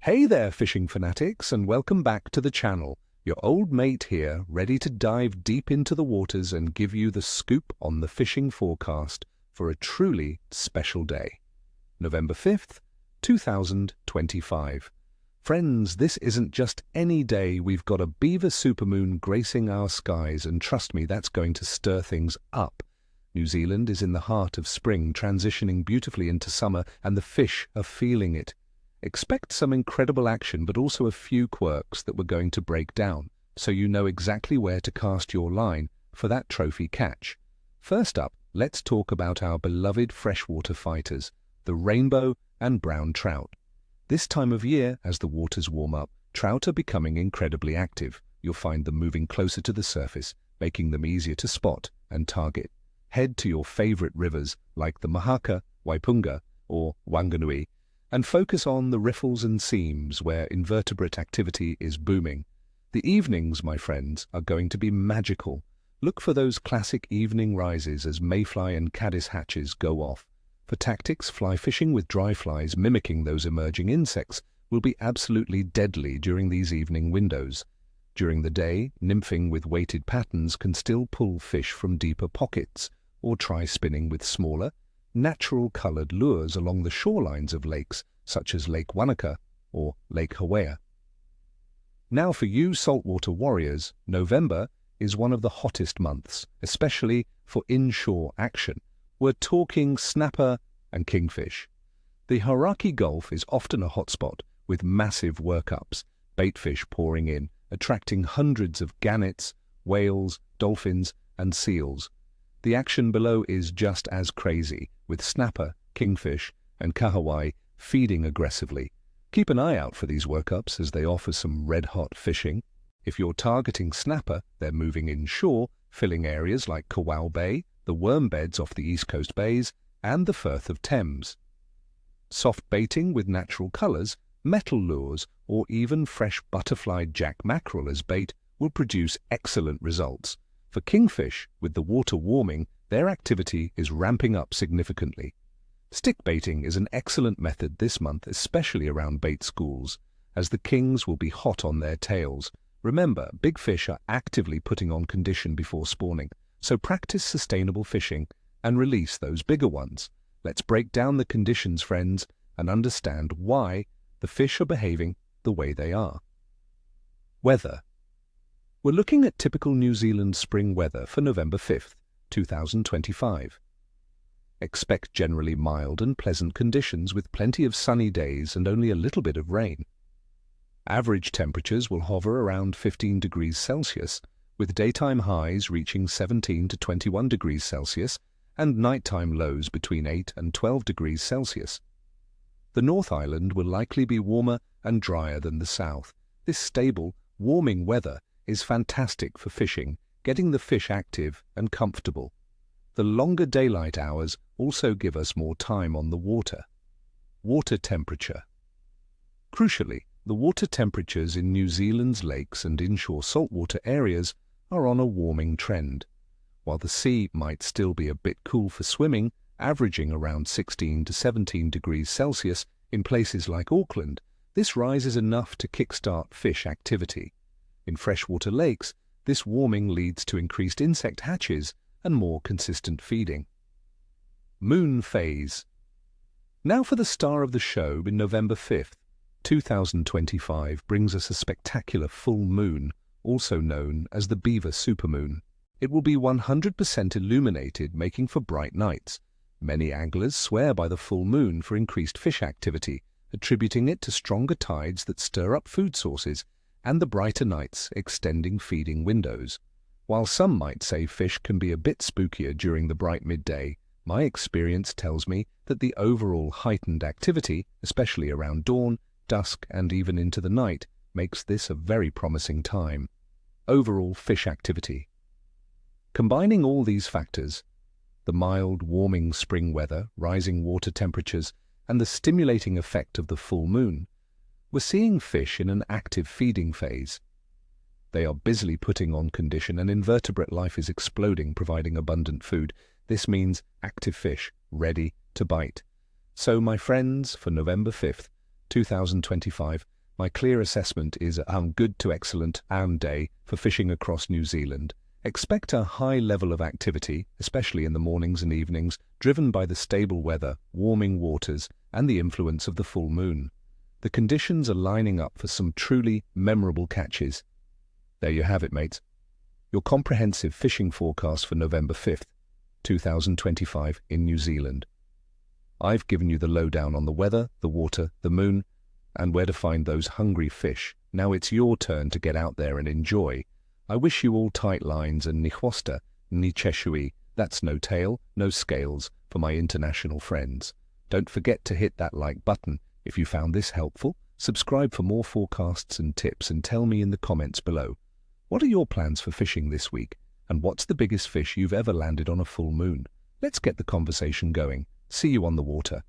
Hey there, fishing fanatics, and welcome back to the channel. Your old mate here, ready to dive deep into the waters and give you the scoop on the fishing forecast for a truly special day. November 5th, 2025. Friends, this isn't just any day. We've got a beaver supermoon gracing our skies, and trust me, that's going to stir things up. New Zealand is in the heart of spring, transitioning beautifully into summer, and the fish are feeling it. Expect some incredible action, but also a few quirks that we're going to break down, so you know exactly where to cast your line for that trophy catch. First up, let's talk about our beloved freshwater fighters, the rainbow and brown trout. This time of year, as the waters warm up, trout are becoming incredibly active. You'll find them moving closer to the surface, making them easier to spot and target. Head to your favorite rivers like the Mahaka, Waipunga, or Wanganui, and focus on the riffles and seams where invertebrate activity is booming. The evenings, my friends, are going to be magical. Look for those classic evening rises as mayfly and caddis hatches go off. For tactics, fly fishing with dry flies mimicking those emerging insects will be absolutely deadly during these evening windows. During the day, nymphing with weighted patterns can still pull fish from deeper pockets, or try spinning with smaller, natural-colored lures along the shorelines of lakes such as Lake Wanaka or Lake Hawea. Now for you saltwater warriors, November is one of the hottest months, especially for inshore action. We're talking snapper and kingfish. The Hauraki Gulf is often a hotspot with massive workups, baitfish pouring in, attracting hundreds of gannets, whales, dolphins, and seals. The action below is just as crazy, with snapper, kingfish, and kahawai feeding aggressively. Keep an eye out for these workups as they offer some red-hot fishing. If you're targeting snapper, they're moving inshore, filling areas like Kowal Bay, the worm beds off the East Coast bays, and the Firth of Thames. Soft baiting with natural colors, metal lures, or even fresh butterfly jack mackerel as bait will produce excellent results. For kingfish, with the water warming, their activity is ramping up significantly. Stick baiting is an excellent method this month, especially around bait schools, as the kings will be hot on their tails. Remember, big fish are actively putting on condition before spawning, so practice sustainable fishing and release those bigger ones. Let's break down the conditions, friends, and understand why the fish are behaving the way they are. Weather. We're looking at typical New Zealand spring weather for November 5th, 2025. Expect generally mild and pleasant conditions with plenty of sunny days and only a little bit of rain. Average temperatures will hover around 15 degrees Celsius, with daytime highs reaching 17 to 21 degrees Celsius and nighttime lows between 8 and 12 degrees Celsius. The North Island will likely be warmer and drier than the South. This stable, warming weather is fantastic for fishing, getting the fish active and comfortable. The longer daylight hours also give us more time on the water. Water temperature. Crucially, the water temperatures in New Zealand's lakes and inshore saltwater areas are on a warming trend. While the sea might still be a bit cool for swimming, averaging around 16 to 17 degrees Celsius in places like Auckland, this rise is enough to kickstart fish activity. In freshwater lakes, this warming leads to increased insect hatches and more consistent feeding. Moon phase. Now for the star of the show in November 5th, 2025 brings us a spectacular full moon, also known as the beaver supermoon. It will be 100% illuminated, making for bright nights. Many anglers swear by the full moon for increased fish activity, attributing it to stronger tides that stir up food sources and the brighter nights extending feeding windows. While some might say fish can be a bit spookier during the bright midday, my experience tells me that the overall heightened activity, especially around dawn, dusk, and even into the night, makes this a very promising time. Overall fish activity. Combining all these factors, the mild, warming spring weather, rising water temperatures, and the stimulating effect of the full moon, we're seeing fish in an active feeding phase. They are busily putting on condition and invertebrate life is exploding, providing abundant food. This means active fish, ready to bite. So, my friends, for November 5th, 2025. My clear assessment is good to excellent day for fishing across New Zealand. Expect a high level of activity, especially in the mornings and evenings, driven by the stable weather, warming waters, and the influence of the full moon. The conditions are lining up for some truly memorable catches. There you have it, mates. Your comprehensive fishing forecast for November 5th, 2025 in New Zealand. I've given you the lowdown on the weather, the water, the moon, and where to find those hungry fish. Now it's your turn to get out there and enjoy. I wish you all tight lines and nihosta, ni cheshui, that's no tail, no scales, for my international friends. Don't forget to hit that like button if you found this helpful. Subscribe for more forecasts and tips and tell me in the comments below. What are your plans for fishing this week? And what's the biggest fish you've ever landed on a full moon? Let's get the conversation going. See you on the water.